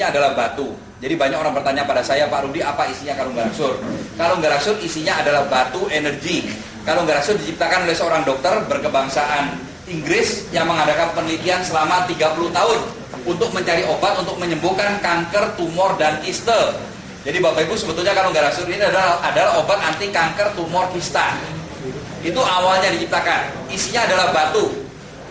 isinya adalah batu. Jadi banyak orang bertanya pada saya, Pak Rudi, apa isinya kalung garaksur? Kalung garaksur isinya adalah batu energi. Kalung garaksur diciptakan oleh seorang dokter berkebangsaan Inggris yang mengadakan penelitian selama 30 tahun untuk mencari obat untuk menyembuhkan kanker, tumor, dan kiste. Jadi Bapak Ibu, sebetulnya kalung garaksur ini adalah obat anti kanker, tumor, kista. Itu awalnya diciptakan. Isinya adalah batu.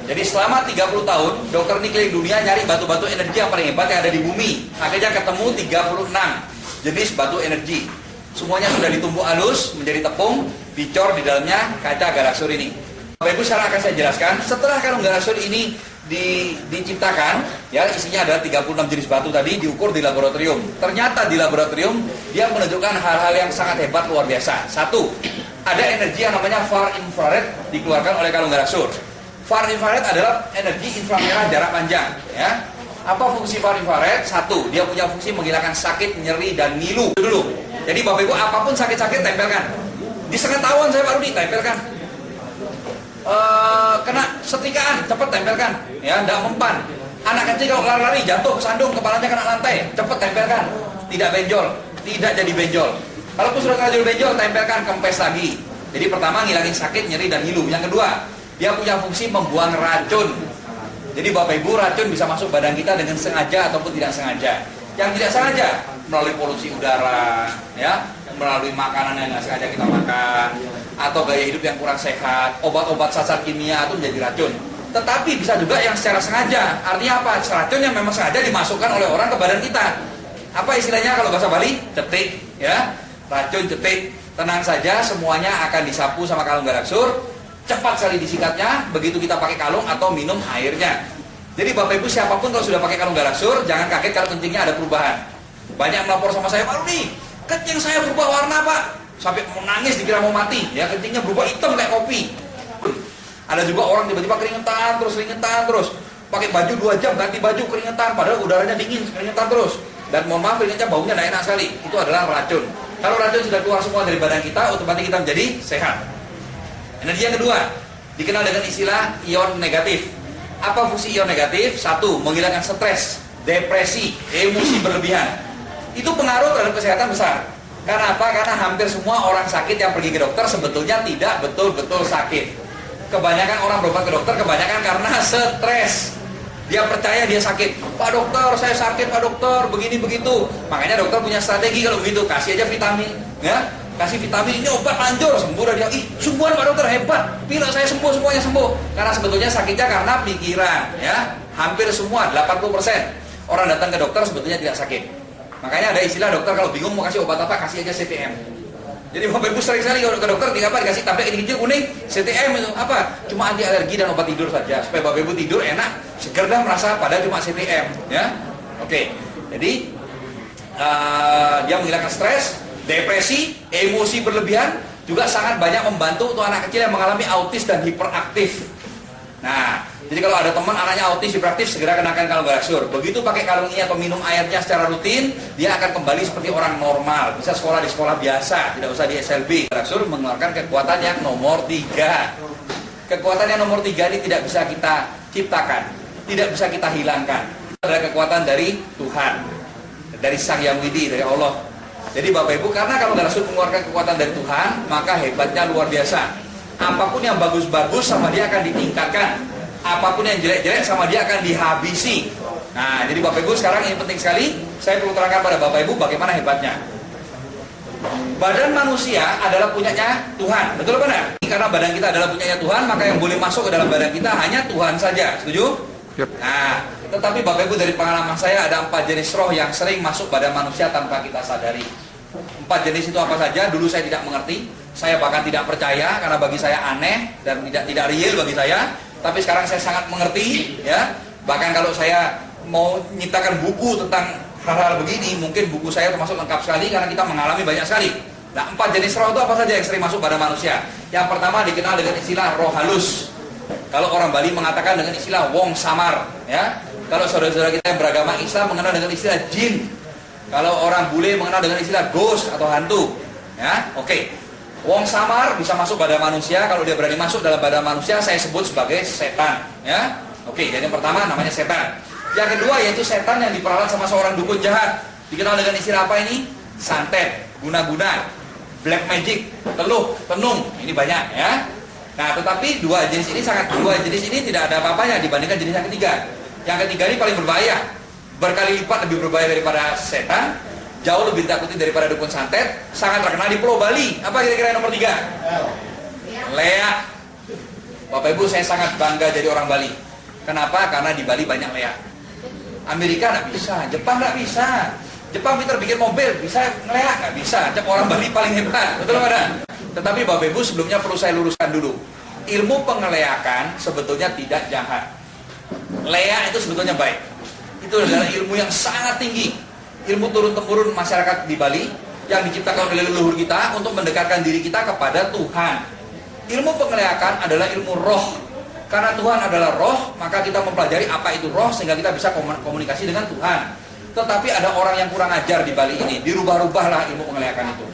Jadi selama 30 tahun, dokter ini keliling dunia nyari batu-batu energi yang paling hebat yang ada di bumi. Akhirnya ketemu 36 jenis batu energi. Semuanya sudah ditumbuk halus menjadi tepung, dicor di dalamnya kaca garaksur ini. Bapak Ibu, sekarang akan saya jelaskan. Setelah kalung garaksur ini diciptakan, ya, isinya adalah 36 jenis batu tadi, diukur di laboratorium. Ternyata di laboratorium dia menunjukkan hal-hal yang sangat hebat, luar biasa. Satu, ada energi yang namanya far infrared dikeluarkan oleh kalung garaksur. Far infrared adalah energi inframerah jarak panjang, ya. Apa fungsi far infrared? Satu, dia punya fungsi menghilangkan sakit, nyeri, dan ngilu. Itu dulu. Jadi Bapak Ibu, apapun sakit-sakit tempelkan. Di seketahuan saya Pak Rudi, tempelkan. Kena setrikaan, cepat tempelkan, ya, tidak mempan. Anak kecil kalau lari-lari jatuh kesandung, kepalanya kena lantai, cepat tempelkan. Tidak benjol, tidak jadi benjol. Kalau sudah kena jadi benjol, tempelkan, kempes lagi. Jadi pertama ngilangin sakit, nyeri, dan ngilu. Yang kedua, dia punya fungsi membuang racun. Jadi Bapak Ibu, racun bisa masuk badan kita dengan sengaja ataupun tidak sengaja. Yang tidak sengaja melalui polusi udara, ya, melalui makanan yang nggak sengaja kita makan, atau gaya hidup yang kurang sehat, obat-obat sasar kimia itu menjadi racun. Tetapi bisa juga yang secara sengaja. Artinya apa? Racun yang memang sengaja dimasukkan oleh orang ke badan kita. Apa istilahnya kalau bahasa Bali? Cetik, ya. Racun cetik. Tenang saja, semuanya akan disapu sama kalung garaksur. Cepat sekali disikatnya begitu kita pakai kalung atau minum airnya. Jadi Bapak Ibu, siapapun kalau sudah pakai kalung garaksur, jangan kaget kalau kencingnya ada perubahan. Banyak melapor sama saya, Pak Rudi, kencing saya berubah warna Pak, sampai mau nangis dikira mau mati, ya, kencingnya berubah hitam kayak kopi. Ada juga orang tiba-tiba keringetan terus, pakai baju 2 jam ganti baju keringetan, padahal udaranya dingin, keringetan terus. Dan mohon maaf, keringetnya baunya tidak enak sekali. Itu adalah racun. Kalau racun sudah keluar semua dari badan kita, otomatis kita menjadi sehat. Energi yang kedua dikenal dengan istilah ion negatif. Apa fungsi ion negatif? Satu, menghilangkan stres, depresi, emosi berlebihan. Itu pengaruh terhadap kesehatan besar. Karena apa? Karena hampir semua orang sakit yang pergi ke dokter sebetulnya tidak betul-betul sakit. Kebanyakan orang berobat ke dokter kebanyakan karena stres. Dia percaya dia sakit. Pak dokter, saya sakit Pak dokter, begini begitu. Makanya dokter punya strategi kalau begitu, kasih aja vitamin, ya. Kasih vitamin, ini obat manjur, sembuh dah dia. Ih, sungguhan Pak dokter, hebat. Pilek saya sembuh, semuanya sembuh. Karena sebetulnya sakitnya karena pikiran, ya. Hampir semua, 80% orang datang ke dokter sebetulnya tidak sakit. Makanya ada istilah dokter kalau bingung mau kasih obat apa, kasih aja CTM. Jadi Bapak Ibu sering sekali ke dokter tinggal apa dikasih tablet ini kecil kuning, CTM itu apa? Cuma anti alergi dan obat tidur saja supaya Bapak Ibu tidur enak, seger dah merasa, padahal cuma CTM, ya. Oke. Jadi dia menghilangkan stres, depresi, emosi berlebihan, juga sangat banyak membantu untuk anak kecil yang mengalami autis dan hiperaktif. Nah, jadi kalau ada teman anaknya autis hiperaktif, segera kenakan kalung garaksur. Begitu pakai kalung ini atau minum airnya secara rutin, dia akan kembali seperti orang normal. Bisa sekolah di sekolah biasa, tidak usah di SLB. Garaksur mengeluarkan kekuatan yang nomor 3. Kekuatan yang nomor 3 ini tidak bisa kita ciptakan, tidak bisa kita hilangkan. Itu adalah kekuatan dari Tuhan, dari Sang Yang Widi, dari Allah. Jadi Bapak Ibu, karena kalau garaksur mengeluarkan kekuatan dari Tuhan, maka hebatnya luar biasa. Apapun yang bagus-bagus sama dia akan ditingkatkan. Apapun yang jelek-jelek sama dia akan dihabisi. Nah, jadi Bapak Ibu sekarang ini penting sekali. Saya perlu terangkan pada Bapak Ibu bagaimana hebatnya. Badan manusia adalah punyanya Tuhan. Betul apa benar? Karena badan kita adalah punyanya Tuhan, maka yang boleh masuk ke dalam badan kita hanya Tuhan saja. Setuju? Yep. Nah, tetapi Bapak Ibu dari pengalaman saya ada 4 jenis roh yang sering masuk badan manusia tanpa kita sadari. 4 jenis itu apa saja? Dulu saya tidak mengerti. Saya bahkan tidak percaya karena bagi saya aneh dan tidak real bagi saya. Tapi sekarang saya sangat mengerti, ya. Bahkan kalau saya mau nyiptakan buku tentang hal-hal begini, mungkin buku saya termasuk lengkap sekali karena kita mengalami banyak sekali. Nah, 4 jenis roh itu apa saja yang sering masuk pada manusia? Yang pertama dikenal dengan istilah roh halus. Kalau orang Bali mengatakan dengan istilah wong samar, ya. Kalau saudara-saudara kita yang beragama Islam mengenal dengan istilah jin. Kalau orang bule mengenal dengan istilah ghost atau hantu, ya. Oke. Wong samar bisa masuk badan manusia. Kalau dia berani masuk dalam badan manusia, saya sebut sebagai setan, ya. Oke, jadi yang pertama namanya setan. Yang kedua yaitu setan yang diperalat sama seorang dukun jahat. Dikenal dengan istilah apa ini? Santet, guna-guna, black magic, teluh, tenung. Ini banyak ya. Nah, tetapi dua jenis ini tidak ada apa-apanya dibandingkan jenis yang ketiga. Yang ketiga ini paling berbahaya, berkali lipat lebih berbahaya daripada setan, jauh lebih ditakuti daripada dukun santet, sangat terkenal di Pulau Bali. Apa kira-kira nomor 3? Leak. Bapak Ibu, saya sangat bangga jadi orang Bali. Kenapa? Karena di Bali banyak leak. Amerika nggak bisa, Jepang nggak bisa. Jepang pintar bikin mobil, bisa ngeleak nggak bisa. Orang Bali paling hebat, betul nggak ada? Tetapi Bapak Ibu, sebelumnya perlu saya luruskan dulu. Ilmu pengeleakan sebetulnya tidak jahat. Leak itu sebetulnya baik. Itu adalah ilmu yang sangat tinggi. Ilmu turun-temurun masyarakat di Bali yang diciptakan oleh leluhur kita untuk mendekatkan diri kita kepada Tuhan. Ilmu pengeleakan adalah ilmu roh. Karena Tuhan adalah roh, maka kita mempelajari apa itu roh sehingga kita bisa komunikasi dengan Tuhan. Tetapi ada orang yang kurang ajar di Bali ini, dirubah-rubahlah ilmu pengeleakan itu.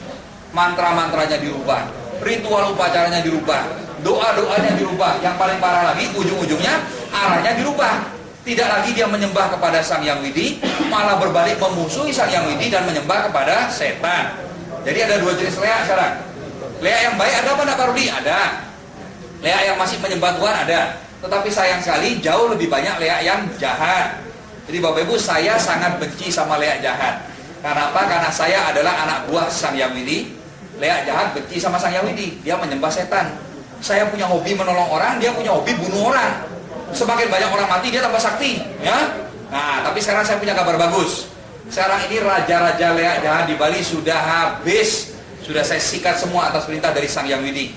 Mantra-mantranya dirubah, ritual upacaranya dirubah, doa-doanya dirubah. Yang paling parah lagi, ujung-ujungnya arahnya dirubah. Tidak lagi dia menyembah kepada Sang Hyang Widi, malah berbalik memusuhi Sang Hyang Widi dan menyembah kepada setan. Jadi ada dua jenis leak sekarang. Leak yang baik ada apa enggak, Pak Rudi? Ada. Leak yang masih menyembah Tuhan ada. Tetapi sayang sekali jauh lebih banyak leak yang jahat. Jadi Bapak Ibu, saya sangat benci sama leak jahat. Karena apa? Karena saya adalah anak buah Sang Hyang Widi. Leak jahat benci sama Sang Hyang Widi. Dia menyembah setan. Saya punya hobi menolong orang, dia punya hobi bunuh orang. Semakin banyak orang mati, dia tambah sakti, ya. Nah, tapi sekarang saya punya kabar bagus. Sekarang ini raja-raja leak jahat di Bali sudah habis. Sudah saya sikat semua atas perintah dari Sang Hyang Widi.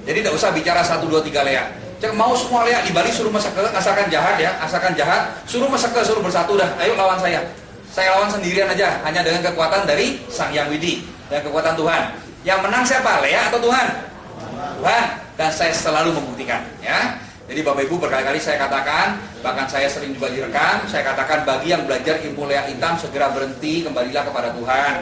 Jadi tidak usah bicara 1, 2, 3 leak. Jangan mau semua leak di Bali suruh masakan, asalkan jahat ya, asalkan jahat, suruh masakan, suruh bersatu dah. Ayo lawan saya. Saya lawan sendirian aja, hanya dengan kekuatan dari Sang Hyang Widi dan kekuatan Tuhan. Yang menang siapa? Leak atau Tuhan? Tuhan. Dan saya selalu membuktikan, ya. Jadi Bapak Ibu, berkali-kali saya katakan, bahkan saya sering juga direkam, saya katakan bagi yang belajar ilmu leak hitam segera berhenti, kembalilah kepada Tuhan.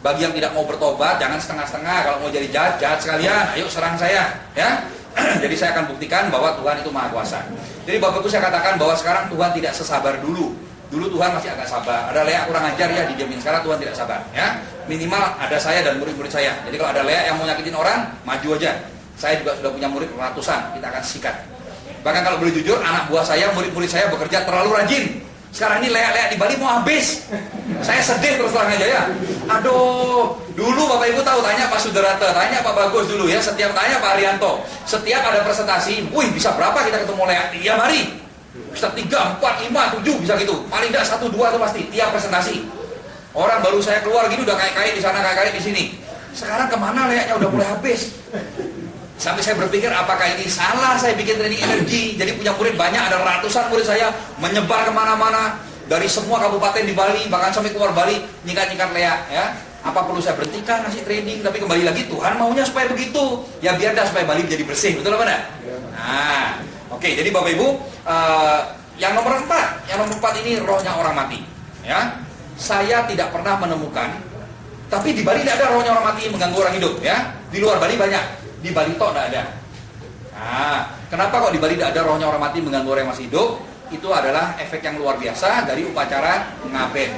Bagi yang tidak mau bertobat, jangan setengah-setengah. Kalau mau jadi jahat, jahat sekalian, ayo serang saya, ya. Jadi saya akan buktikan bahwa Tuhan itu Maha Kuasa. Jadi Bapak Ibu, saya katakan bahwa sekarang Tuhan tidak sesabar dulu. Dulu Tuhan masih agak sabar. Ada leak kurang ajar ya dijamin. Sekarang Tuhan tidak sabar, ya. Minimal ada saya dan murid-murid saya. Jadi kalau ada leak yang mau nyakitin orang, maju aja. Saya juga sudah punya murid ratusan, kita akan sikat. Bahkan kalau boleh jujur, anak buah saya, murid-murid saya bekerja terlalu rajin. Sekarang ini leak-leak di Bali mau habis. Saya sedih terus terang aja ya. Aduh, dulu Bapak Ibu tahu, tanya Pak Sudarata, tanya Pak Bagus dulu ya, setiap tanya Pak Arianto. Setiap ada presentasi, wih bisa berapa kita ketemu leak? Tiap hari. Bisa 3, 4, 5, 7 bisa gitu. Paling tidak 1, 2 itu pasti tiap presentasi. Orang baru saya keluar gitu udah kait-kait di sana, kait-kait di sini. Sekarang kemana leaknya udah mulai habis? Sampai saya berpikir apakah ini salah saya bikin training energi. Jadi punya murid banyak, ada ratusan murid saya menyebar kemana-mana dari semua kabupaten di Bali, bahkan sampai keluar Bali nyikat-nyikat leak ya. Apa perlu saya berhentikan ngasih training? Tapi kembali lagi Tuhan maunya supaya begitu. Ya biar dah supaya Bali menjadi bersih, betul apa enggak? Nah, oke, jadi Bapak Ibu, yang nomor 4 ini rohnya orang mati ya. Saya tidak pernah menemukan, tapi di Bali tidak ada rohnya orang mati mengganggu orang hidup ya. Di luar Bali banyak. Di Bali toh tidak ada. Nah, kenapa kok di Bali tidak ada rohnya orang mati mengganggu orang yang masih hidup? Itu adalah efek yang luar biasa dari upacara ngaben.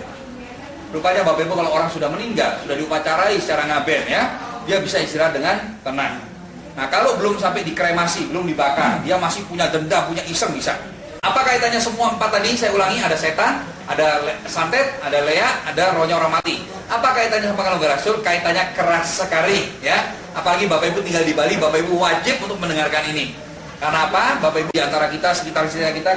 Rupanya Bapak Ibu, kalau orang sudah meninggal, sudah diupacarai secara ngaben ya, dia bisa istirahat dengan tenang. Nah, kalau belum sampai dikremasi, belum dibakar, dia masih punya dendam, punya iseng bisa. Apa kaitannya semua 4 tadi? Saya ulangi, ada setan, ada santet, ada leak, ada rohnya orang mati. Apa kaitannya sama Kalungga Rasul? Kaitannya keras sekali ya. Apalagi Bapak Ibu tinggal di Bali, Bapak Ibu wajib untuk mendengarkan ini. Karena apa? Bapak Ibu di antara kita, sekitar kita,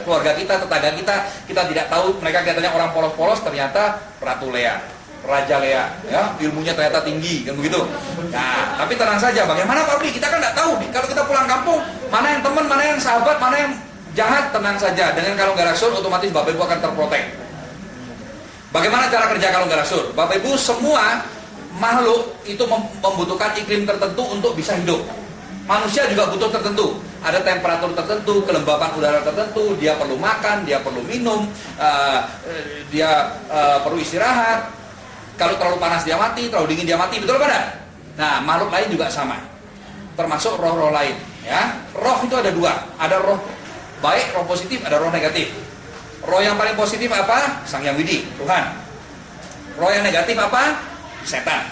keluarga kita, tetangga kita tidak tahu, mereka kelihatannya orang polos-polos, ternyata Ratu Lea, Raja Lea, ya, ilmunya ternyata tinggi, kan begitu. Nah, tapi tenang saja, bagaimana Pak Budi? Kita kan tidak tahu, kalau kita pulang kampung, mana yang teman, mana yang sahabat, mana yang jahat, tenang saja. Dengan Kalungga Rasul, otomatis Bapak Ibu akan terprotek. Bagaimana cara kerja Kalungga Rasul? Bapak Ibu, semua makhluk itu membutuhkan iklim tertentu untuk bisa hidup. Manusia juga butuh tertentu. Ada temperatur tertentu, kelembapan udara tertentu, dia perlu makan, dia perlu minum, dia perlu istirahat. Kalau terlalu panas dia mati, terlalu dingin dia mati, betul apa enggak? Nah, makhluk lain juga sama. Termasuk roh-roh lain, ya. Roh itu ada 2, ada roh baik, roh positif, ada roh negatif. Roh yang paling positif apa? Sang Yang Widi, Tuhan. Roh yang negatif apa? Setan.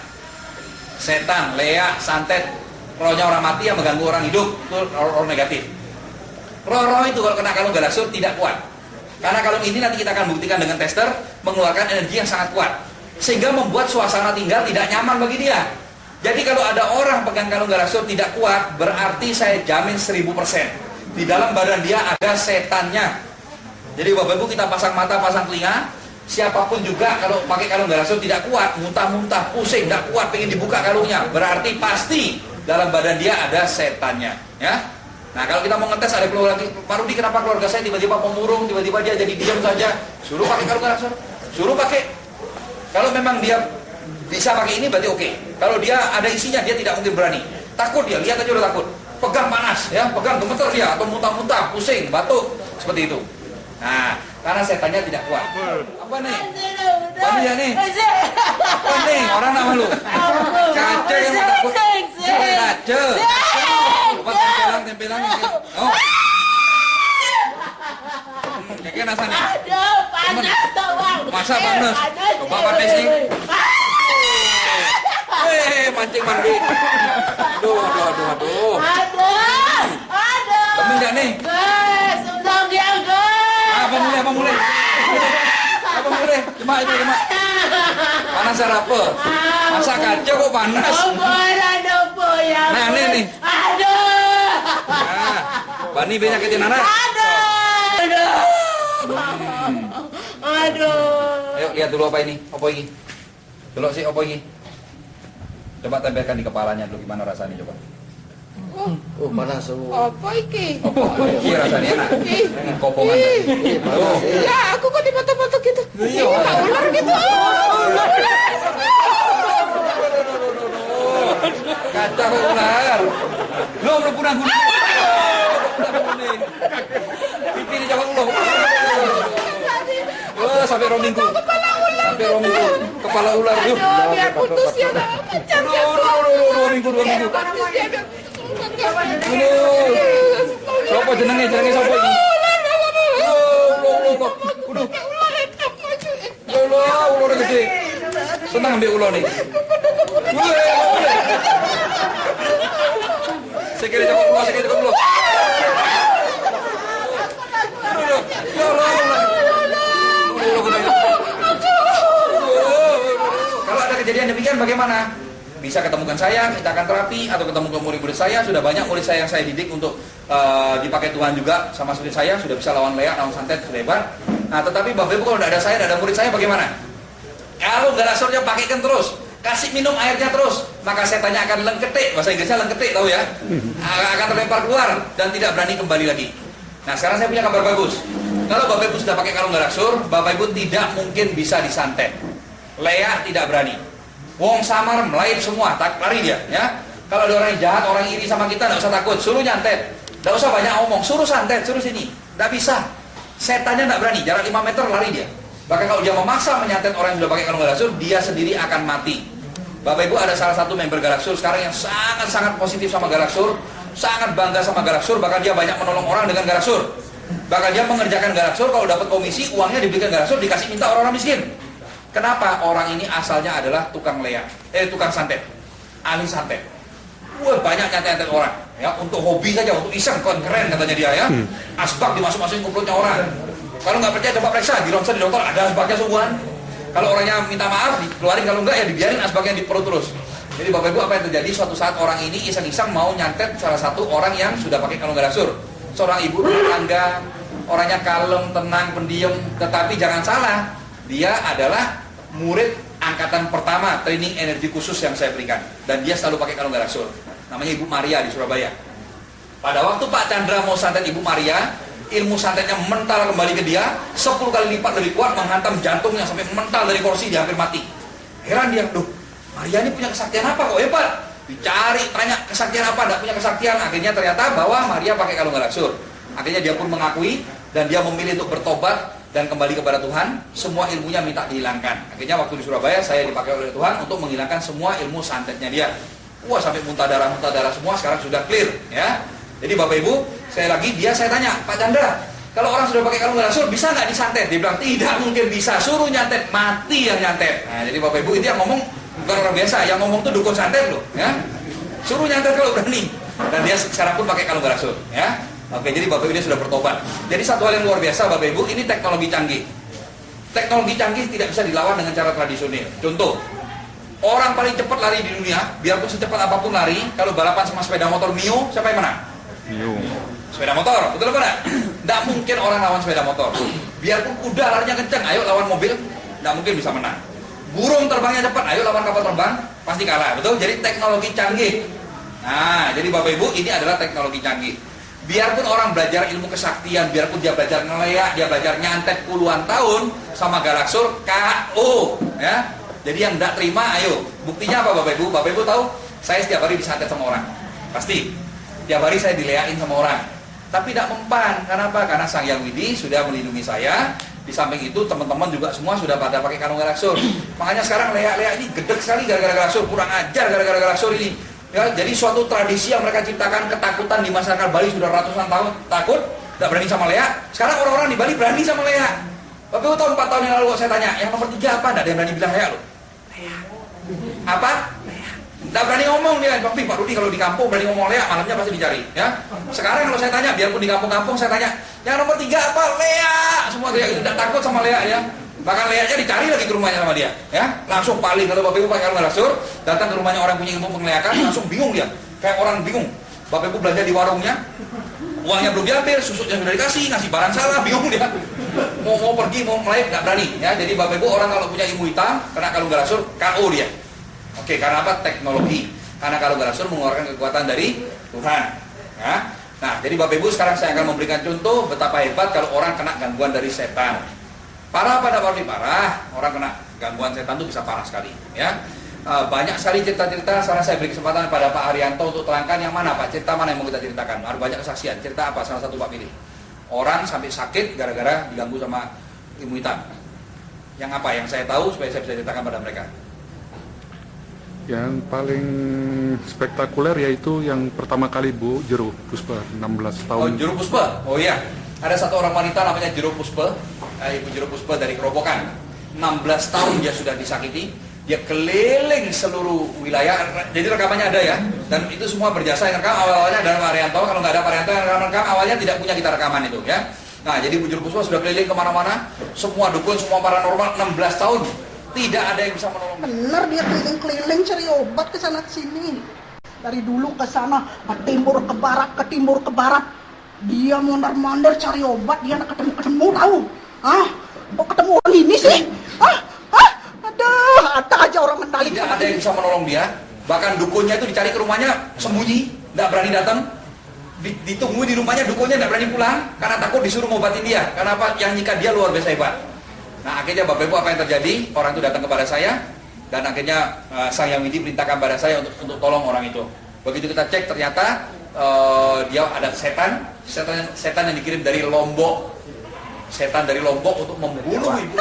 Setan, leak, santet. Rohnya orang mati yang mengganggu orang hidup, itu roh negatif. Roh-roh itu kalau kena kalung galaksur tidak kuat. Karena kalung ini nanti kita akan buktikan dengan tester, mengeluarkan energi yang sangat kuat, sehingga membuat suasana tinggal tidak nyaman bagi dia. Jadi kalau ada orang pegang kalung galaksur tidak kuat, berarti saya jamin 1000%. Di dalam badan dia ada setannya. Jadi Bapak Ibu, kita pasang mata, pasang telinga. Siapapun juga kalau pakai kalung galaksur tidak kuat, muntah-muntah, pusing, tidak kuat, pengen dibuka kalungnya, berarti pasti dalam badan dia ada setannya, ya. Nah, kalau kita mau ngetes ada keluarga, Pak Rudi, kenapa keluarga saya tiba-tiba pemurung, tiba-tiba dia jadi diam saja? Suruh pakai kalung galaksur, suruh pakai. Kalau memang dia bisa pakai ini berarti oke. Kalau dia ada isinya, dia tidak mungkin berani. Takut dia, lihat aja udah takut. Pegang panas, ya, pegang gemeter dia, atau muntah-muntah, pusing, batuk, seperti itu. Nah, karena setannya tidak kuat. Apa nih? Apa ya nih? Apa nih? Orang nak malu. Kaca yang takut. Kaca. Coba tempelan. Oh. Kayak nasa nih. Aduh, panas tuh, Bang. Masa panas? Coba panas nih. Mancing mandi. Aduh. Temen gak nih? Guys, untung dia, guys. Apa mulai? Cuma. Panas apa? Masa kaca kok panas? Nah, nih. Aduh. Nah, Bani banyak ketin anak. Aduh. Ayo lihat dulu apa ini? Apa ini? Dulu sih apa ini? Coba tempelkan di kepalanya dulu, gimana rasanya coba. Oh, panas. Apa iki? Iya rasanya enak. Kopongan tadi. Oh. Ya, aku kok dibatok-batok gitu. Iya. Kayak ular gitu. Kaca kok ular. Lo belum pernah guna. Pipi di jawab lo. Oh, sampai rominggu. Kepala ular. Yuk. Aduh, biar putus ya. Kencang ya. Dua minggu. Siapa jenenge siapa ini? Ular gede. Senang ambil ular nih. Sekali cakap ular. Kalau ada kejadian demikian bagaimana? Bisa ketemukan saya, kita akan terapi, atau ketemu ke murid-murid saya. Sudah banyak murid saya yang saya didik untuk dipakai Tuhan juga sama murid saya, sudah bisa lawan leak, lawan santet, sudah hebat. Nah, tetapi Bapak Ibu kalau tidak ada saya, tidak ada murid saya bagaimana? Kalau galaksurnya pakaikan terus, kasih minum airnya terus, maka setannya akan lengketik, bahasa Inggrisnya lengketik, tahu ya? Akan terlempar keluar dan tidak berani kembali lagi. Nah, sekarang saya punya kabar bagus. Kalau Bapak Ibu sudah pakai kalung galaksur, Bapak Ibu tidak mungkin bisa disantet. Leak tidak berani. Wong samar, melayu semua, tak lari dia, ya. Kalau ada orang yang jahat, orang iri sama kita, tidak usah takut, suruh nyantet. Tidak usah banyak ngomong, suruh santet, suruh sini. Tidak bisa. Setannya tidak berani, jarak 5 meter lari dia. Bahkan kalau dia memaksa menyantet orang yang sudah pakai kalung galaksur, dia sendiri akan mati. Bapak Ibu, ada salah satu member galaksur sekarang yang sangat-sangat positif sama galaksur, sangat bangga sama galaksur, bahkan dia banyak menolong orang dengan galaksur. Bahkan dia mengerjakan galaksur, kalau dapat komisi, uangnya diberikan galaksur, dikasih minta orang-orang miskin. Kenapa? Orang ini asalnya adalah tukang leak, tukang santet, ahli santet. Wah, banyak nyantet orang, ya, untuk hobi saja, untuk iseng, keren katanya dia, ya. Asbak dimasuk-masukin ke perutnya orang. Kalau nggak percaya coba periksa, di ronsen di dokter ada asbaknya sungguhan. Kalau orangnya minta maaf, dikeluarin, kalau enggak ya dibiarin asbaknya di perut terus. Jadi Bapak Ibu, apa yang terjadi? Suatu saat orang ini iseng-iseng mau nyantet salah satu orang yang sudah pakai kalung galaksur. Seorang ibu rumah tangga, orangnya kalem, tenang, pendiam, tetapi jangan salah, dia adalah murid angkatan pertama training energi khusus yang saya berikan, dan dia selalu pakai kalung galaksur. Namanya Ibu Maria di Surabaya. Pada waktu Pak Chandra mau santet Ibu Maria, ilmu santetnya mental kembali ke dia 10 kali lipat lebih kuat, menghantam jantungnya sampai mental dari kursi, dia hampir mati. Heran dia, duh, Maria ini punya kesaktian apa kok hebat? Dicari, tanya kesaktian apa, tidak punya kesaktian. Akhirnya ternyata bahwa Maria pakai kalung galaksur. Akhirnya dia pun mengakui dan dia memilih untuk bertobat dan kembali kepada Tuhan. Semua ilmunya minta dihilangkan. Akhirnya waktu di Surabaya saya dipakai oleh Tuhan untuk menghilangkan semua ilmu santetnya dia. Wah, sampai muntah darah semua sekarang sudah clear, ya. Jadi Bapak Ibu, saya tanya, Pak Chandra, Kalau orang sudah pakai kalung rasul, bisa nggak disantet? Dia bilang tidak mungkin bisa. Suruh nyantet, mati yang nyantet. Nah, jadi Bapak Ibu ini yang ngomong bukan orang biasa, yang ngomong tuh dukun santet loh, ya. Suruh nyantet kalau berani. Dan dia sekarang pun pakai kalung rasul, ya. Oke, jadi Bapak Ibu ini sudah bertobat. Jadi satu hal yang luar biasa Bapak Ibu, ini teknologi canggih. Teknologi canggih tidak bisa dilawan dengan cara tradisional. Contoh, orang paling cepat lari di dunia, biarpun secepat apapun lari, kalau balapan sama sepeda motor Mio, siapa yang menang? Mio. Sepeda motor, betul apa enggak? Tidak mungkin orang lawan sepeda motor. Biarpun kuda larinya kencang, ayo lawan mobil, tidak mungkin bisa menang. Burung terbangnya cepat, ayo lawan kapal terbang, pasti kalah, betul? Jadi teknologi canggih. Nah, jadi Bapak Ibu, ini adalah teknologi canggih. Biarpun orang belajar ilmu kesaktian, biarpun dia belajar ngeleak, dia belajar nyantet puluhan tahun sama Galaxur, KO, ya. Jadi yang tidak terima, ayo. Buktinya apa Bapak Ibu? Bapak Ibu tahu, saya setiap hari disantet sama orang, pasti. Tiap hari saya dileakin sama orang. Tapi tidak mempan. Kenapa? Karena Sang Hyang Widi sudah melindungi saya. Di samping itu teman-teman juga semua sudah pada pakai kalung Galaxur. Makanya sekarang leak-leak ini gedek sekali gara-gara Galaxur, kurang ajar gara-gara Galaxur ini. Ya, jadi suatu tradisi yang mereka ciptakan, ketakutan di masyarakat Bali sudah ratusan tahun, takut, tidak berani sama leak. Sekarang orang-orang di Bali berani sama leak. Bapak Ibu tahu 4 tahun yang lalu saya tanya, yang nomor 3 apa? Tidak ada yang berani bilang leak loh. Apa? Tidak berani ngomong dia, Pak Rudi kalau di kampung berani ngomong leak, malamnya pasti dicari. Ya. Sekarang kalau saya tanya, biarpun di kampung-kampung saya tanya, yang nomor 3 apa? Leak. Semua teriak, tidak takut sama leak ya. Bahkan leaknya dicari lagi ke rumahnya sama dia. Ya, langsung paling kalau Bapak Ibu pakai kalung Galaxur, datang ke rumahnya orang punya ilmu pengleakan, langsung bingung dia, kayak orang bingung. Bapak Ibu belanja di warungnya, uangnya belum diambil, susuknya sudah dikasih, ngasih barang salah, bingung dia. Mau pergi, mau melayap nggak berani. Ya, jadi Bapak Ibu orang kalau punya ilmu hitam, kena kalung Galaxur, KO dia. Oke, karena apa? Teknologi. Karena kalung Galaxur mengeluarkan kekuatan dari Tuhan. Ya. Nah, jadi Bapak Ibu sekarang saya akan memberikan contoh betapa hebat kalau orang kena gangguan dari setan. Parah pada parah, orang kena gangguan setan itu bisa parah sekali. Ya. Banyak sekali cerita-cerita. Sekarang saya beri kesempatan pada Pak Haryanto untuk terangkan yang mana Pak, cerita mana yang mau kita ceritakan. Ada banyak kesaksian. Cerita apa? Salah satu Pak pilih. Orang sampai sakit gara-gara diganggu sama ilmu hitam. Yang apa? Yang saya tahu supaya saya bisa ceritakan pada mereka. Yang paling spektakuler yaitu yang pertama kali Bu Jero Puspa 16 tahun. Oh, Jero Puspa. Oh iya. Ada satu orang wanita namanya Jero Puspa. Ibu Jero Puspa dari Kerobokan. 16 tahun dia sudah disakiti. Dia keliling seluruh wilayah. Jadi rekamannya ada ya. Dan itu semua berjasa yang rekam awalnya adalah Pak Haryanto. Kalau nggak ada Pak Haryanto yang rekam awalnya tidak punya kita rekaman itu ya. Nah, jadi Bu Jero Puspa sudah keliling kemana-mana. Semua dukun, semua paranormal 16 tahun. Tidak ada yang bisa menolong. Bener dia keliling-keliling cari obat ke sana sini. Dari dulu ke sana, ke timur ke barat, ke timur ke barat. Dia mondar-mandir cari obat, dia nak ketemu tahu. Ah, kok ketemu orang ini sih? Ada aja orang mentalin. Tidak ada yang bisa menolong dia. Bahkan dukunnya itu dicari ke rumahnya sembunyi, tidak berani datang. Ditunggu di rumahnya, dukunnya tidak berani pulang karena takut disuruh ngobatin dia. Karena apa? Yang nyikat dia luar biasa hebat. Nah, akhirnya Bapak Ibu apa yang terjadi? Orang itu datang kepada saya dan akhirnya Sang Hyang Widi perintahkan pada saya untuk tolong orang itu. Begitu kita cek ternyata dia ada setan yang dikirim dari Lombok. Setan dari Lombok untuk membunuh ibu.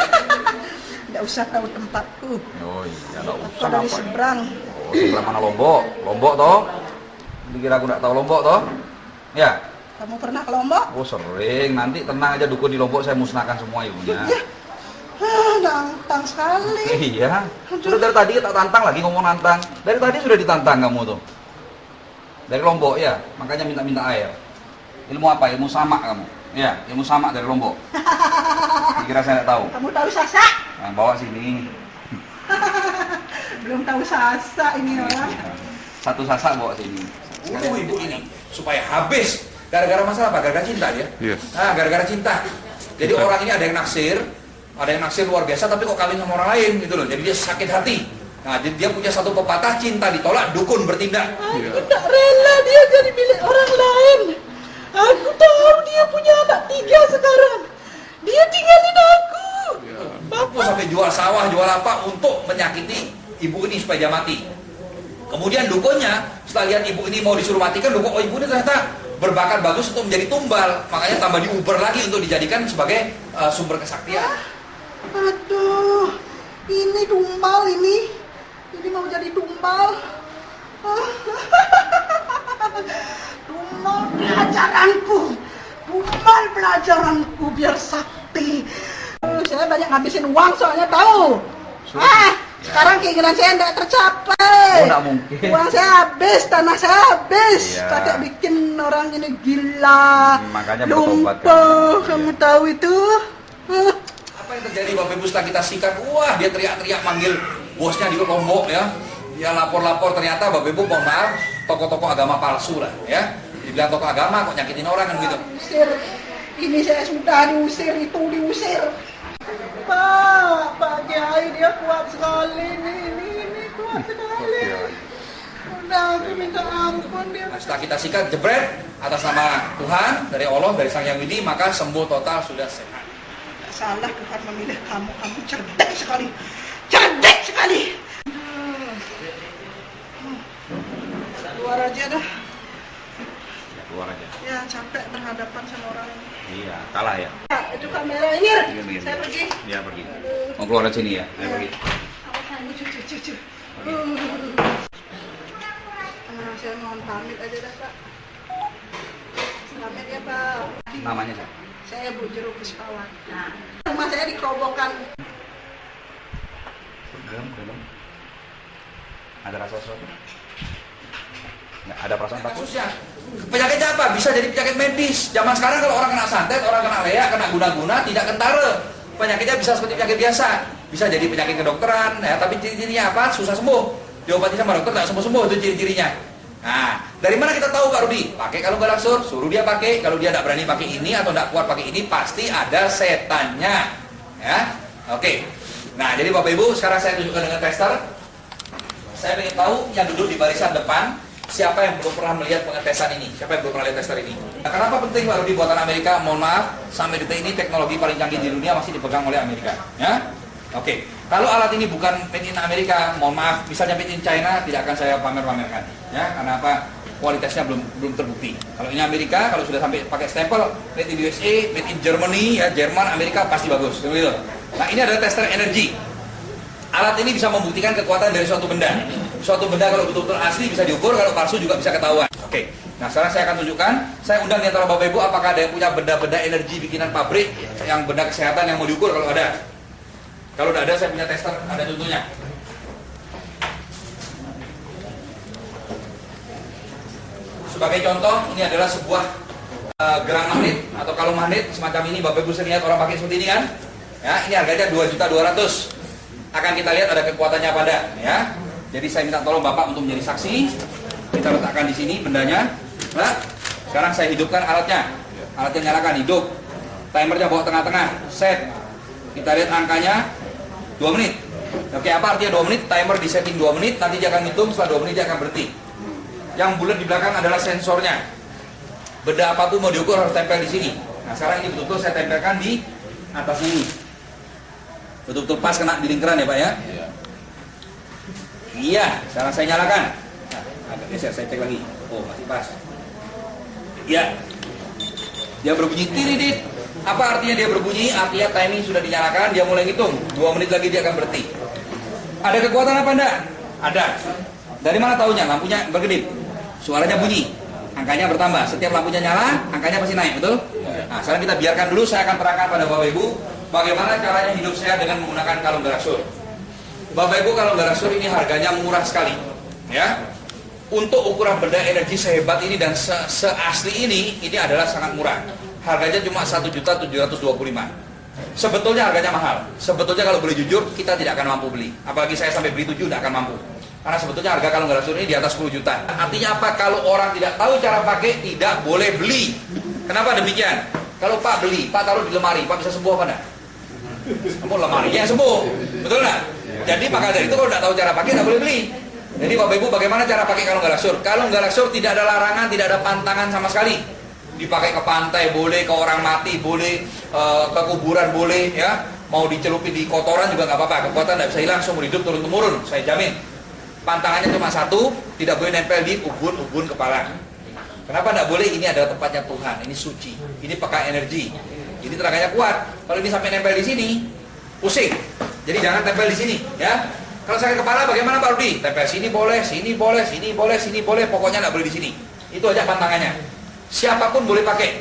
Tidak usah tahu tempatku. Oh iya, enggak Aku usah dari apa. seberang. Oh, sebelah mana Lombok? Lombok toh? Dikira aku enggak tahu Lombok toh? Ya. Kamu pernah ke Lombok? Oh, sering. Nanti tenang aja dukun di Lombok saya musnahkan semua ibunya. Ya. Nantang sekali. Iya. Sudah dari tadi tak tantang lagi ngomong nantang. Dari tadi sudah ditantang kamu tuh. Dari Lombok ya, makanya minta-minta air. Ilmu apa? Ilmu samak kamu. Ya, ilmu samak dari Lombok. Dikira saya enggak tahu. Kamu tahu Sasa? Nah, bawa sini. Belum tahu Sasa ini orang. Satu sasak bawa sini. Bunuh ibu ini supaya habis. Gara-gara masalah apa? Gara-gara cinta dia. Yes. Nah, gara-gara cinta. Jadi orang ini ada yang naksir luar biasa tapi kok kawin sama orang lain gitu loh. Jadi dia sakit hati. Nah, jadi dia punya satu pepatah, cinta ditolak, dukun bertindak. Aku tak rela dia jadi milik orang lain. Aku tahu dia punya anak 3 sekarang. Dia tinggalin aku. Aku sampai jual sawah, jual apa untuk menyakiti ibu ini supaya dia mati. Kemudian dukunnya setelah lihat ibu ini mau disuruh matikan, dukun, oh ibu ini ternyata berbakat bagus untuk menjadi tumbal. Makanya tambah diuber lagi untuk dijadikan sebagai sumber kesaktian. Aduh, ini tumbal ini. Ini mau jadi tumbal. Tumbal di ajaranku. amal pelajaranku biar sakti. Saya banyak ngabisin uang soalnya tahu. Sekarang keinginan saya tidak tercapai. Oh, tidak mungkin. Uang saya habis, tanah saya habis. Iya. Kakek bikin orang ini gila. Makanya lumpuh. bertobat, Kamu tahu itu? Apa yang terjadi Bapak Ibu setelah kita sikat? Wah, dia teriak-teriak manggil bosnya di Lombok ya. Dia lapor-lapor, ternyata Bapak Ibu mohon maaf, tokoh-tokoh agama palsu lah ya. Dibilang tokoh agama kok nyakitin orang kan gitu. Usir. Ini saya sudah diusir, itu diusir. Pak Kiai dia kuat sekali. Ini kuat sekali. Udah aku minta ampun dia. Nah, setelah kita sikat jebret atas nama Tuhan dari Allah, dari Sang Yang Widi, maka sembuh total, sudah sehat. Salah Tuhan memilih kamu cerdas sekali. Cerdas sekali. Keluar aja dah. Keluar aja. Ya capek berhadapan sama orang ini. Iya, kalah ya. Itu kamera ini. Saya pergi. Dia pergi. Mau keluar dari sini ya? Saya pergi. Cucu. Saya mohon pamit aja dah Pak. Pamit ya Pak. Namanya siapa? Saya Bu Jero Puspawan. Rumah saya dikerobokan. Dalam. Ada rasa sesuatu? Nggak ada perasaan takut? Kasusnya, penyakitnya apa? Bisa jadi penyakit medis. Zaman sekarang kalau orang kena santet, orang kena leak, kena guna-guna, tidak kentara. Penyakitnya bisa seperti penyakit biasa. Bisa jadi penyakit kedokteran, ya, tapi ciri-cirinya apa? Susah sembuh. Diobati sama dokter tidak sembuh-sembuh, itu ciri-cirinya. Nah, dari mana kita tahu Pak Rudi? Pakai kalau galaksur, suruh dia pakai. Kalau dia tidak berani pakai ini atau tidak kuat pakai ini, pasti ada setannya. Ya, oke. Nah, jadi Bapak Ibu, sekarang saya tunjukkan dengan tester. Saya ingin tahu yang duduk di barisan depan, siapa yang belum pernah melihat pengetesan ini? Siapa yang belum pernah lihat tester ini? Nah, kenapa penting Pak Rudi buatan Amerika? Mohon maaf, sampai detik ini teknologi paling canggih di dunia masih dipegang oleh Amerika. Ya, oke. Kalau alat ini bukan made in Amerika, mohon maaf, misalnya made in China, tidak akan saya pamer-pamerkan. Ya, karena apa? Kualitasnya belum terbukti. Kalau ini Amerika, kalau sudah sampai pakai stempel made in USA, made in Germany, ya Jerman, Amerika pasti bagus. Gitu. Nah, ini adalah tester energi. Alat ini bisa membuktikan kekuatan dari suatu benda. Suatu benda kalau betul-betul asli bisa diukur, kalau palsu juga bisa ketahuan. Oke. Nah, sekarang saya akan tunjukkan. Saya undang di antara Bapak Ibu, apakah ada yang punya benda-benda energi bikinan pabrik, yang benda kesehatan yang mau diukur kalau ada. Kalau tidak ada, saya punya tester, ada contohnya. Sebagai contoh, ini adalah sebuah gerang magnet atau kalung magnet semacam ini. Bapak Ibu sering lihat orang pakai seperti ini kan? Ya, ini harganya 2.200.000. Akan kita lihat ada kekuatannya apa enggak, ya. Jadi saya minta tolong Bapak untuk menjadi saksi. Kita letakkan di sini bendanya. Nah, sekarang saya hidupkan alatnya. Alatnya nyalakan, hidup. Timernya bawa tengah-tengah, set. Kita lihat angkanya 2 menit. Oke, apa artinya 2 menit? Timer di setting 2 menit, nanti dia akan hitung, setelah 2 menit dia akan berhenti. Yang bulat di belakang adalah sensornya. Benda apapun mau diukur harus tempel di sini. Nah, sekarang ini betul-betul saya tempelkan di atas ini. Betul-betul pas kena di lingkaran ya Pak ya? Iya, sekarang saya nyalakan. Nah, agak geser, saya cek lagi. Oh, masih pas. Iya. Dia berbunyi tiridit. Apa artinya dia berbunyi? Artinya timing sudah dinyalakan, dia mulai ngitung. 2 menit lagi dia akan berhenti. Ada kekuatan apa enggak? Ada. Dari mana tahunya? Lampunya berkedip. Suaranya bunyi. Angkanya bertambah. Setiap lampunya nyala, angkanya pasti naik, betul? Nah, sekarang kita biarkan dulu, saya akan terangkan pada Bapak Ibu bagaimana caranya hidup saya dengan menggunakan kalung galaksur. Bapak Ibu, kalung galaksur ini harganya murah sekali. Ya. Untuk ukuran benda energi sehebat ini dan seasli ini adalah sangat murah. Harganya cuma 1.725.000. Sebetulnya harganya mahal. Sebetulnya kalau boleh jujur, kita tidak akan mampu beli. Apalagi saya sampai beli 7 tidak akan mampu. Karena sebetulnya harga kalung galaksur ini di atas 10 juta. Artinya apa? Kalau orang tidak tahu cara pakai, tidak boleh beli. Kenapa demikian? Kalau Pak beli, Pak taruh di lemari, Pak bisa sembuh apa enggak? Kamu lemarinya yang sembuh, betul nggak? Jadi maka dari itu kalau tidak tahu cara pakai, tidak boleh beli. Jadi Bapak Ibu, bagaimana cara pakai kalung galaksur? Kalung galaksur tidak ada larangan, tidak ada pantangan sama sekali. Dipakai ke pantai boleh, ke orang mati boleh, ke kuburan boleh, ya. Mau dicelupi di kotoran juga nggak apa-apa. Kekuatan tidak bisa hilang, seumur hidup turun temurun, saya jamin. Pantangannya cuma satu, tidak boleh nempel di ubun-ubun kepala. Kenapa tidak boleh? Ini adalah tempatnya Tuhan, ini suci, ini peka energi, ini tenaganya kuat. Kalau ini sampai nempel di sini, pusing. Jadi jangan tempel di sini, ya. Kalau sakit kepala bagaimana Pak Rudi? Tempel sini boleh, sini boleh, sini boleh, sini boleh, pokoknya tidak boleh di sini. Itu aja pantangannya. Siapapun boleh pakai.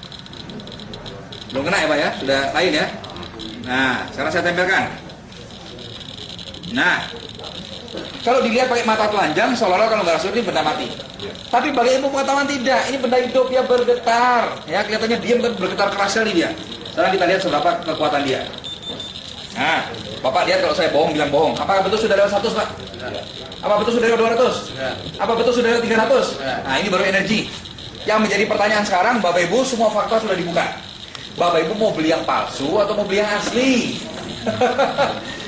Belum kena ya Pak ya? Sudah lain ya? Nah, sekarang saya tempelkan. Nah, kalau dilihat pakai mata telanjang, seolah-olah kalau nggak rasul ini benda mati. Tapi bagi ilmu pengetahuan tidak, ini benda hidup, dia bergetar. Ya, kelihatannya diam bergetar keras sekali dia. Sekarang kita lihat seberapa kekuatan dia. Nah, Bapak lihat kalau saya bohong, bilang bohong. Apakah betul sudah lewat 100 Pak? Apa betul sudah lewat 200? Apa betul sudah lewat 300? Nah, ini baru energi. Yang menjadi pertanyaan sekarang, Bapak Ibu, semua fakta sudah dibuka. Bapak Ibu mau beli yang palsu atau mau beli yang asli?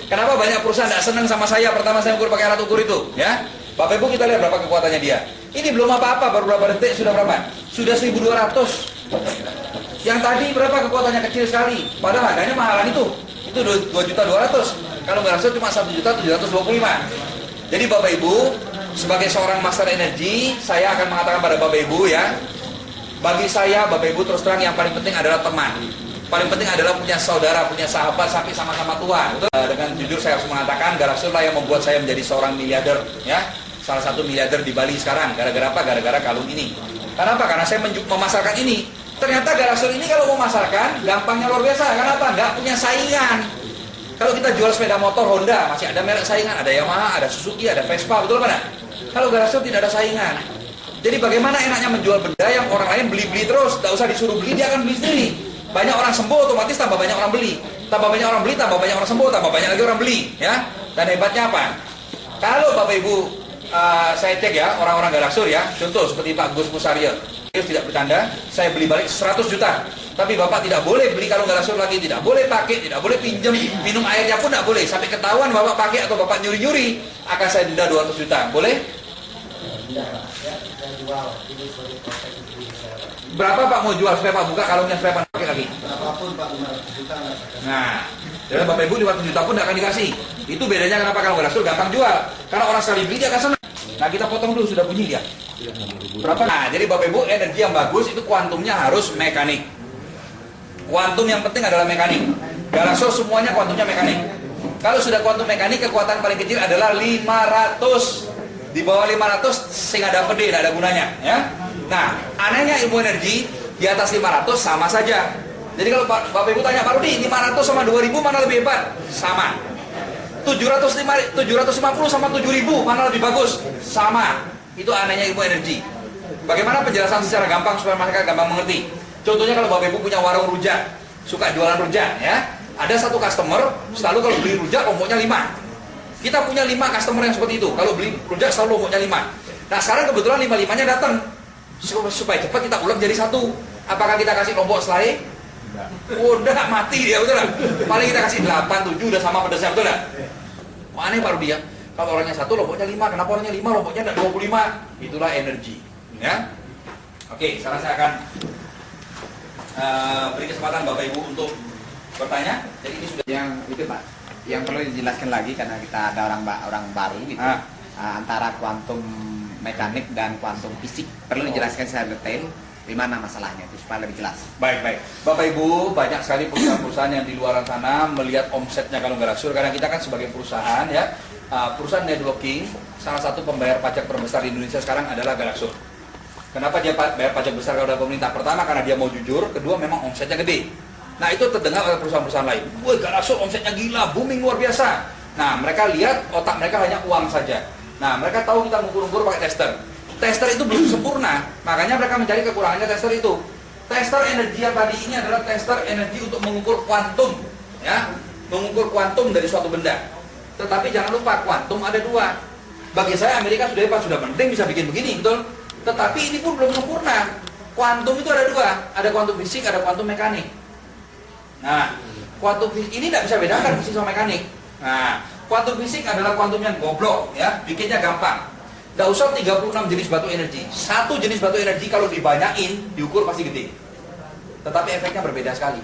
Kenapa banyak perusahaan tidak senang sama saya pertama saya ukur pakai alat ukur itu? Ya, Bapak Ibu kita lihat berapa kekuatannya dia. Ini belum apa-apa, baru berapa detik sudah berapa? Sudah 1.200. Yang tadi berapa kekuatannya kecil sekali. Padahal harganya mahalan itu. Itu 2.200.000. Kalau nggak rasul cuma 1.725.000. Jadi Bapak Ibu, sebagai seorang master energi, saya akan mengatakan pada Bapak Ibu ya, bagi saya Bapak Ibu terus terang yang paling penting adalah teman. Paling penting adalah punya saudara, punya sahabat sampai sama-sama Tuhan. Dengan jujur saya harus mengatakan Garasul lah yang membuat saya menjadi seorang miliarder ya. Salah satu miliarder di Bali sekarang. Gara-gara apa? Gara-gara kalung ini. Kenapa? Karena saya memasarkan ini. Ternyata Garasul ini kalau memasarkan gampangnya luar biasa. Kenapa? Nggak punya saingan. Kalau kita jual sepeda motor Honda masih ada merek saingan, ada Yamaha, ada Suzuki, ada Vespa, betul apa? Kalau Garasul tidak ada saingan. Jadi bagaimana enaknya menjual benda yang orang lain beli-beli terus, tidak usah disuruh beli, dia akan beli sendiri. Banyak orang sembuh, otomatis tambah banyak orang beli. Tambah banyak orang beli, tambah banyak orang sembuh, tambah banyak lagi orang beli. Ya. Dan hebatnya apa? Kalau Bapak Ibu, saya cek ya, orang-orang Garasul ya, contoh seperti Pak Gus Musaryo, dia tidak bercanda, saya beli balik 100 juta. Tapi Bapak tidak boleh beli kalau Garasul lagi, tidak boleh pakai, tidak boleh pinjam, minum airnya pun tidak boleh. Sampai ketahuan Bapak pakai atau Bapak nyuri-nyuri, akan saya denda 200 juta. Boleh? Berapa Pak mau jual supaya Pak buka kalungnya supaya Pak pakai lagi? Berapapun Pak, 500 juta. Nah, jadi Bapak Ibu 500 juta pun tidak akan dikasih. Itu bedanya kenapa kalau Garasul gampang jual. Karena orang sekali beli dia akan senang. Nah kita potong dulu, sudah bunyi dia. Berapa? Nah jadi Bapak Ibu energi yang bagus itu kuantumnya harus mekanik. Kuantum yang penting adalah mekanik. Garasul semuanya kuantumnya mekanik. Kalau sudah kuantum mekanik, kekuatan paling kecil adalah 500. Di bawah 500 sehingga ada PD, tidak ada gunanya ya. Nah, anehnya ilmu energi di atas 500 sama saja. Jadi kalau Bapak Ibu tanya Pak Rudi, 500 sama 2000 mana lebih hebat? Sama. 750 sama 7000 mana lebih bagus? Sama. Itu anehnya ilmu energi. Bagaimana penjelasan secara gampang supaya masyarakat gampang mengerti? Contohnya kalau Bapak Ibu punya warung rujak, suka jualan rujak ya. Ada satu customer selalu kalau beli rujak lomboknya 5. Kita punya 5 customer yang seperti itu. Kalau beli rujak selalu lomboknya 5. Nah sekarang kebetulan 5-5-nya datang. Supaya cepat kita ulang jadi 1. Apakah kita kasih lombok selai? Udah mati dia, betul gak? Paling kita kasih 8, 7 udah sama pedasnya, betul gak? Wah, aneh Pak Rudi ya. Kalau orangnya 1 lomboknya 5, kenapa orangnya 5 lomboknya enggak 25? Itulah energi ya. Oke, sekarang saya akan beri kesempatan Bapak Ibu untuk bertanya. Jadi ini sudah yang itu Pak, yang perlu dijelaskan lagi karena kita ada orang baru gitu. Antara kuantum mekanik dan kuantum fisik perlu dijelaskan secara detail di mana masalahnya itu supaya lebih jelas. Baik. Bapak Ibu, banyak sekali perusahaan-perusahaan yang di luar sana melihat omsetnya kalau Garasul, karena kita kan sebagai perusahaan ya, perusahaan networking, salah satu pembayar pajak terbesar di Indonesia sekarang adalah Garasul. Kenapa dia bayar pajak besar kepada pemerintah? Pertama karena dia mau jujur, kedua memang omsetnya gede. Nah itu terdengar oleh perusahaan-perusahaan lain. Wah Garasul omsetnya gila, booming luar biasa. Nah mereka lihat otak mereka hanya uang saja. Nah mereka tahu kita mengukur-ukur pakai tester. Tester itu belum sempurna, makanya mereka mencari kekurangannya tester itu. Tester energi yang tadi ini adalah tester energi untuk mengukur kuantum, ya, mengukur kuantum dari suatu benda. Tetapi jangan lupa kuantum ada 2. Bagi saya Amerika sudah hebat, sudah penting bisa bikin begini, betul. Tetapi ini pun belum sempurna. Kuantum itu ada 2, ada kuantum fisik, ada kuantum mekanik. Nah, kuantum fisik ini tidak bisa bedakan fisik sama mekanik. Nah, kuantum fisik adalah kuantum yang goblok, ya, bikinnya gampang. Tidak usah 36 jenis batu energi. Satu jenis batu energi kalau dibanyakin, diukur pasti gede. Tetapi efeknya berbeda sekali.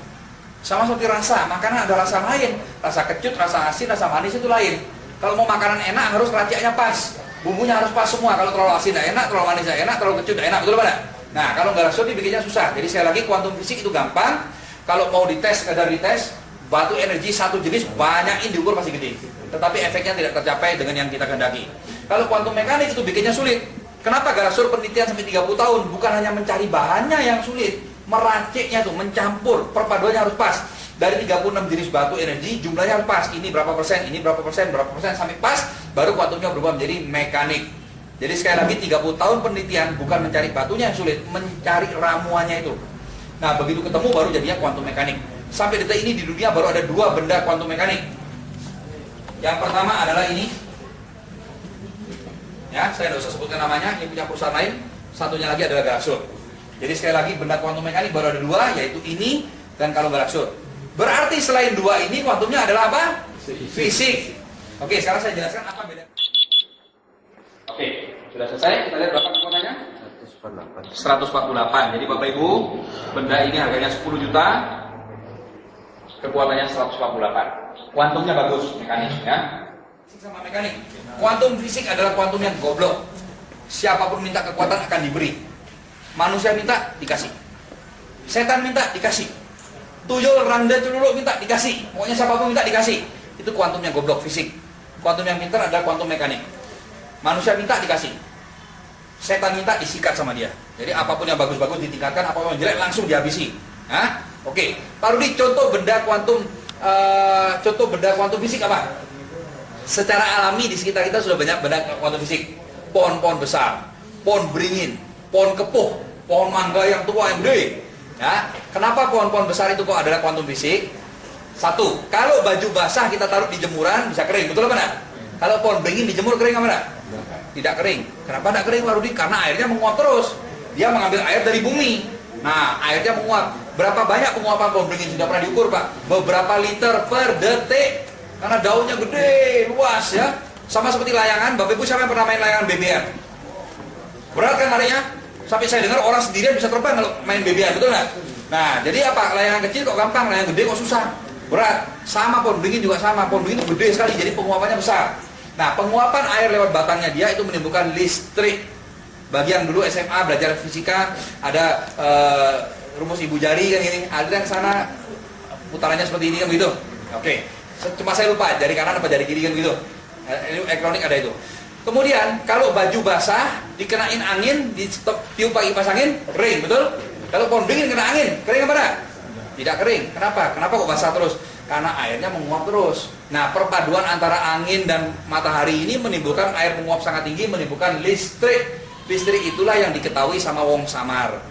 Sama seperti rasa, makanan ada rasa lain. Rasa kecut, rasa asin, rasa manis itu lain. Kalau mau makanan enak harus raciknya pas. Bumbunya harus pas semua. Kalau terlalu asin tidak enak, terlalu manis tidak enak, terlalu kecut tidak enak. Betul pada? Nah, kalau Garasul dibikinnya susah. Jadi sekali lagi kuantum fisik itu gampang. Kalau mau dites, kadar dites, batu energi satu jenis banyakin diukur pasti gede. Tetapi efeknya tidak tercapai dengan yang kita kehendaki. Kalau kuantum mekanik itu bikinnya sulit. Kenapa Garasul penelitian sampai 30 tahun? Bukan hanya mencari bahannya yang sulit, meraciknya tuh, mencampur, perpaduannya harus pas. Dari 36 jenis batu energi, jumlahnya harus pas. Ini berapa persen, ini berapa persen, sampai pas, baru kuantumnya berubah menjadi mekanik. Jadi sekali lagi 30 tahun penelitian bukan mencari batunya yang sulit, mencari ramuannya itu. Nah, begitu ketemu baru jadinya kuantum mekanik. Sampai detik ini di dunia baru ada 2 benda kuantum mekanik. Yang pertama adalah ini. Ya, saya tidak usah sebutkan namanya, ini punya perusahaan lain. Satunya lagi adalah galaksur. Jadi sekali lagi benda kuantum mekanik baru ada 2, yaitu ini dan kalung galaksur. Berarti selain 2 ini kuantumnya adalah apa? Fisik. Oke, sekarang saya jelaskan apa beda. Oke, sudah selesai. Kita lihat berapa kekuatannya? 148. Jadi Bapak Ibu, benda ini harganya 10 juta. Kekuatannya 148. Kuantumnya bagus, mekanik ya. Fisik sama mekanik. Kuantum fisik adalah kuantum yang goblok. Siapapun minta kekuatan akan diberi. Manusia minta dikasih. Setan minta dikasih. Tuyul, randa, cululuk minta dikasih. Pokoknya siapapun minta dikasih. Itu kuantum yang goblok, fisik. Kuantum yang pintar adalah kuantum mekanik. Manusia minta dikasih. Setan minta disikat sama dia. Jadi apapun yang bagus-bagus ditingkatkan, apapun yang jelek langsung dihabisi. Hah? Oke. Pak Rudi, contoh benda kuantum fisik apa? Secara alami di sekitar kita sudah banyak benda kuantum fisik. Pohon-pohon besar, pohon beringin, pohon kepuh, pohon mangga yang tua yang gede. Ya, kenapa pohon-pohon besar itu kok adalah kuantum fisik? Satu, kalau baju basah kita taruh di jemuran bisa kering, betul apa enggak? Kalau pohon beringin dijemur kering apa enggak? Tidak kering. Kenapa tidak kering, Pak Rudi? Karena airnya menguap terus. Dia mengambil air dari bumi. Nah, airnya menguap. Berapa banyak penguapan pohon beringin sudah pernah diukur, Pak? Beberapa liter per detik. Karena daunnya gede, luas ya. Sama seperti layangan. Bapak Ibu siapa yang pernah main layangan BBM? Berat kan larinya? Sampai saya dengar orang sendirian bisa terbang kalau main BBM, betul nggak? Nah, jadi apa? Layangan kecil kok gampang, layangan gede kok susah. Berat. Sama pohon beringin juga sama. Pohon beringin itu gede sekali, jadi penguapannya besar. Nah, penguapan air lewat batangnya dia itu menimbulkan listrik. Bagi yang dulu SMA belajar fisika, ada rumus ibu jari kan ini. Ada yang sana putarannya seperti ini kan begitu. Oke. Cuma saya lupa jari kanan apa jari kiri kan begitu. Ini elektronik ada itu. Kemudian kalau baju basah dikenain angin, tiup pakai kipas angin, kering, betul? Kalau pohon beringin kena angin, kering apa enggak? Tidak kering. Kenapa? Kenapa kok basah terus? Karena airnya menguap terus. Nah, perpaduan antara angin dan matahari ini menimbulkan air menguap sangat tinggi, menimbulkan listrik. Listrik itulah yang diketahui sama wong samar.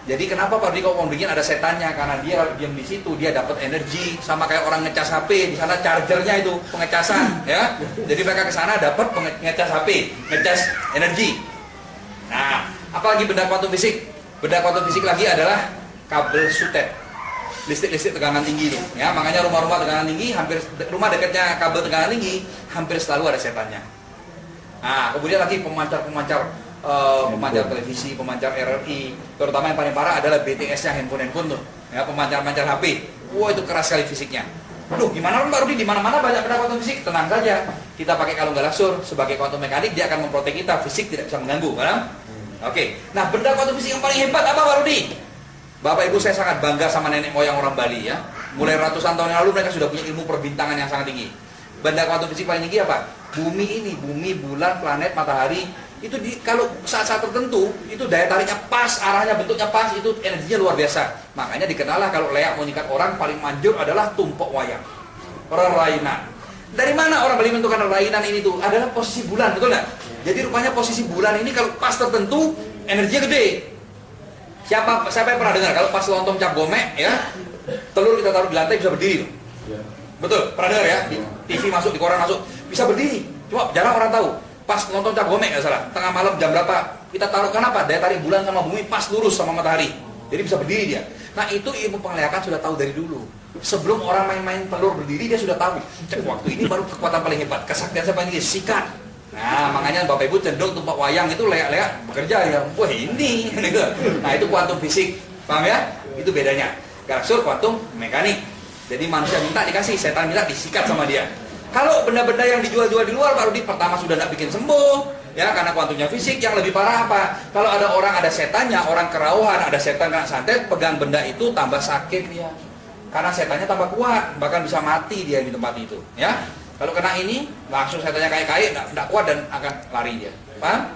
Jadi kenapa Pak Rudi kok pohon beringin ada setannya? Karena dia diam di situ, dia dapat energi sama kayak orang ngecas HP, di sana chargernya itu pengecasan, ya. Jadi mereka ke sana dapat ngecas HP, ngecas energi. Nah, apalagi benda kuantum fisik? Benda kuantum fisik lagi adalah kabel sutet. Listrik tegangan tinggi itu, ya. Makanya rumah-rumah tegangan tinggi, hampir rumah dekatnya kabel tegangan tinggi, hampir selalu ada setannya. Nah, kemudian lagi pemancar televisi, pemancar RRI, terutama yang paling parah adalah BTS-nya handphone tuh, ya, pemancar HP. Wah, itu keras sekali fisiknya. Duh, gimana Pak Rudi, di mana-mana banyak benda kuantum fisik. Tenang saja, kita pakai kalung galaksur sebagai kuantum mekanik, dia akan memprotek kita, fisik tidak bisa mengganggu, paham? Oke. Nah, benda kuantum fisik yang paling hebat apa Pak Rudi? Bapak Ibu, saya sangat bangga sama nenek moyang orang Bali ya. Mulai ratusan tahun yang lalu mereka sudah punya ilmu perbintangan yang sangat tinggi. Benda kuantum fisik paling tinggi apa? Bumi ini, bumi, bulan, planet, matahari. Itu kalau saat-saat tertentu itu daya tariknya pas, arahnya bentuknya pas, itu energinya luar biasa. Makanya dikenal kalau leak mau nyikat orang paling manjur adalah tumpok wayang, rerainan. Dari mana orang Bali menentukan rerainan ini tuh? Adalah posisi bulan, betul nggak? Jadi rupanya posisi bulan ini kalau pas tertentu energinya gede. Siapa yang pernah dengar kalau pas lontong cap gomek ya, telur kita taruh di lantai bisa berdiri tuh. Betul, pernah dengar ya? Di TV masuk, di koran masuk, bisa berdiri. Cuma jarang orang tahu. Pas nonton cap gomek nggak salah, tengah malam jam berapa kita taruh, kenapa? Daya tarik bulan sama bumi pas lurus sama matahari, jadi bisa berdiri dia. Nah, itu ilmu pengeleakan sudah tahu dari dulu. Sebelum orang main-main telur berdiri dia sudah tahu. Waktu ini baru kekuatan paling hebat, kesaktian saya paling tinggi, sikat. Nah, makanya Bapak Ibu cenderung tumpak wayang itu leak-leak bekerja ya. Wah, ini gitu. Nah, itu kuantum fisik, paham ya? Itu bedanya. Galaksur kuantum mekanik. Jadi manusia minta dikasih, setan minta disikat sama dia. Kalau benda-benda yang dijual-jual di luar, Pak Rudi, pertama sudah tidak bikin sembuh, ya, karena kuantumnya fisik. Yang lebih parah apa? Kalau ada orang ada setannya, orang kerauhan, ada setan kena santet, pegang benda itu tambah sakit dia, karena setannya tambah kuat, bahkan bisa mati dia di tempat itu, ya. Kalau kena ini, langsung setannya kayak tidak kuat dan akan lari dia, paham?